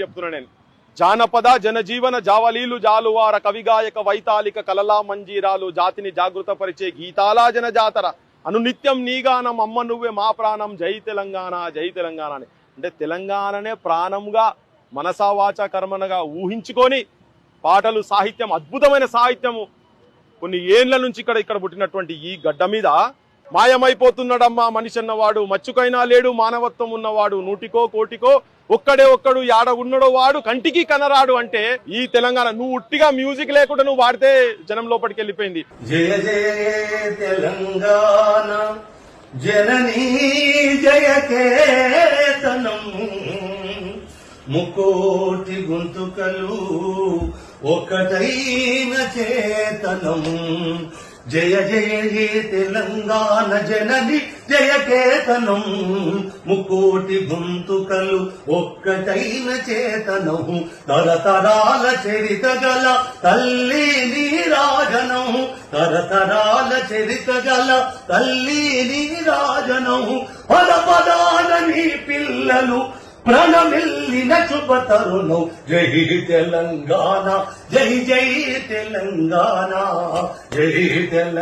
చెప్తున్నా నేను. జానపద జనజీవన జావలీలు జాలువార కవిగాయక వైతాళిక కలలా మంజీరాలు జాతిని జాగృతపరిచే గీతాలా జన జాతర అనునిత్యం నీగానం అమ్మ నువ్వే మా ప్రాణం జై తెలంగాణ జై తెలంగాణ అని. అంటే తెలంగాణనే ప్రాణంగా మనసా వాచా కర్మనగా ఊహించుకొని పాటలు సాహిత్యం అద్భుతమైన సాహిత్యము కొన్ని ఏండ్ల నుంచి ఇక్కడ పుట్టినటువంటి ఈ గడ్డ మీద మాయమైపోతున్నాడమ్మా మనిషి అన్నవాడు, మచ్చుకైనా లేడు మానవత్వం ఉన్నవాడు, నూటికో కోటికో ఒక్కడు యాడ ఉన్నడో వాడు కంటికి కనరాడు. అంటే ఈ తెలంగాణ నువ్వు ఉట్టిగా మ్యూజిక్ లేకుండా నువ్వు వాడితే జనం లోపలికి వెళ్ళిపోయింది. జయ జయ తెలంగాణ జననీ జయ కేతనం ముకోటి గొంతుకలు ఒకటైన చేతనం. జయ జయ హే తెలంగాణ జనని జయ కేతనం ముకోటి గొంతుకలు ఒక్కటైన చేతనం. తరతరాల చరిత గల తల్లి నీరాజనం, తరతరాల చరిత గల తల్లి నీరాజనం. పద పదాన నీ పిల్లలు ప్రణమిల్లిన శుభతరుణం. జై తెలంగాణ జై జై తెలంగాణ జై తెలంగాణ.